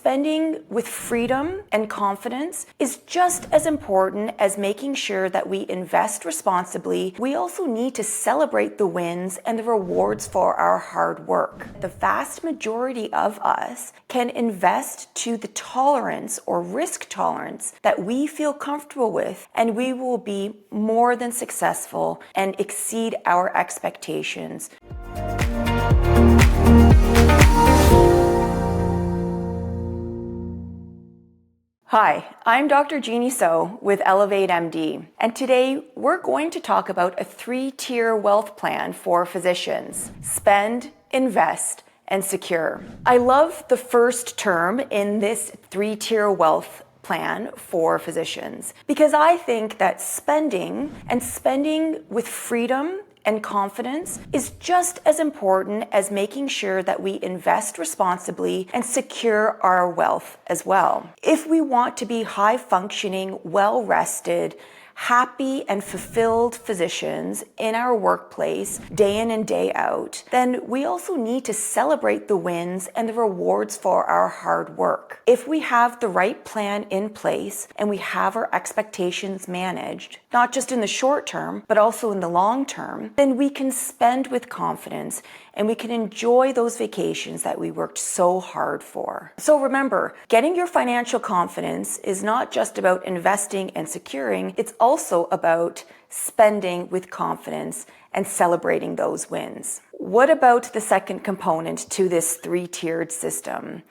spending with freedom and confidence is just as important as making sure that we invest responsibly. We also need to celebrate the wins and the rewards for our hard work. The vast majority of us can invest to the tolerance or risk tolerance that we feel comfortable with, and we will be more than successful and exceed our expectations. Hi, I'm Dr. Genhee So with ElevateMD, and today we're going to talk about a 3-tier wealth plan for physicians: spend, invest, and secure. I love the first term in this 3-tier wealth plan for physicians because I think that spending with freedom and confidence is just as important as making sure that we invest responsibly and secure our wealth as well. If we want to be high-functioning, well-rested, happy and fulfilled physicians in our workplace day in and day out, then we also need to celebrate the wins and the rewards for our hard work. If we have the right plan in place and we have our expectations managed, not just in the short term, but also in the long term, then we can spend with confidence and we can enjoy those vacations that we worked so hard for. So remember, getting your financial confidence is not just about investing and securing, it's also about spending with confidence and celebrating those wins. What about the second component to this 3-tiered system?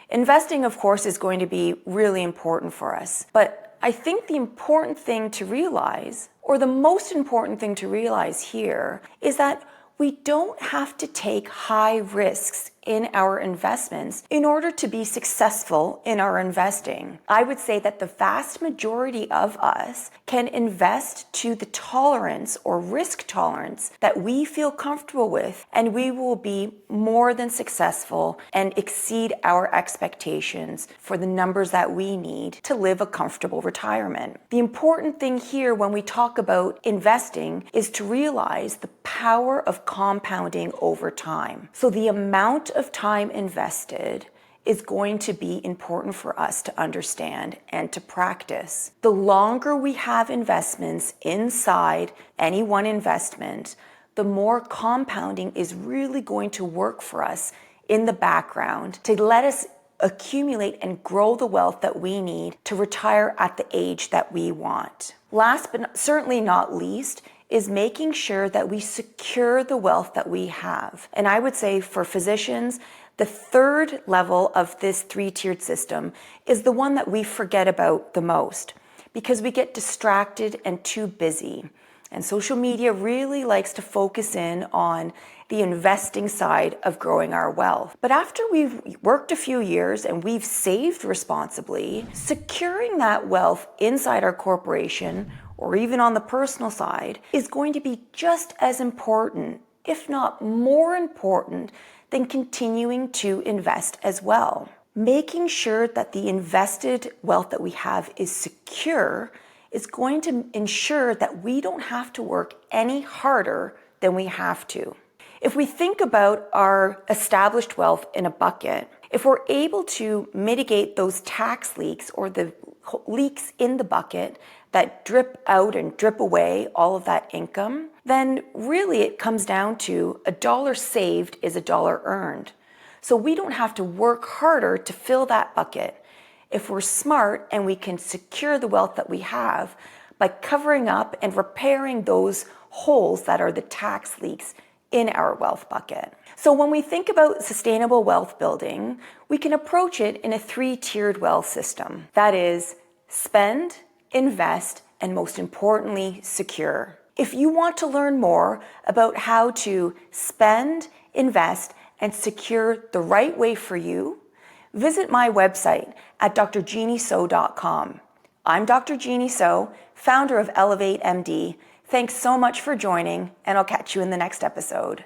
Investing, of course, is going to be really important for us, but I think the important thing to realize, or the most important thing to realize here, is that we don't have to take high risks in our investments in order to be successful in our investing. I would say that the vast majority of us can invest to the tolerance or risk tolerance that we feel comfortable with, and we will be more than successful and exceed our expectations for the numbers that we need to live a comfortable retirement. The important thing here when we talk about investing is to realize the power of compounding over time. So the amount of time invested is going to be important for us to understand and to practice. The longer we have investments inside any one investment, the more compounding is really going to work for us in the background to let us accumulate and grow the wealth that we need to retire at the age that we want. Last but certainly not least is making sure that we secure the wealth that we have. And I would say for physicians, the third level of this 3-tiered system is the one that we forget about the most because we get distracted and too busy. And social media really likes to focus in on the investing side of growing our wealth. But after we've worked a few years and we've saved responsibly, securing that wealth inside our corporation or even on the personal side is going to be just as important, if not more important, than continuing to invest as well. Making sure that the invested wealth that we have is secure is going to ensure that we don't have to work any harder than we have to. If we think about our established wealth in a bucket, if we're able to mitigate those tax leaks or the leaks in the bucket that drip out and drip away all of that income, then really it comes down to $1 saved is $1 earned. So we don't have to work harder to fill that bucket if we're smart and we can secure the wealth that we have by covering up and repairing those holes that are the tax leaks in our wealth bucket. So when we think about sustainable wealth building, we can approach it in a 3-tiered wealth system. That is, spend, invest, and most importantly, secure. If you want to learn more about how to spend, invest, and secure the right way for you, visit my website at drgenheeso.com. I'm Dr. Genhee So, founder of ElevateMD. Thanks so much for joining, and I'll catch you in the next episode.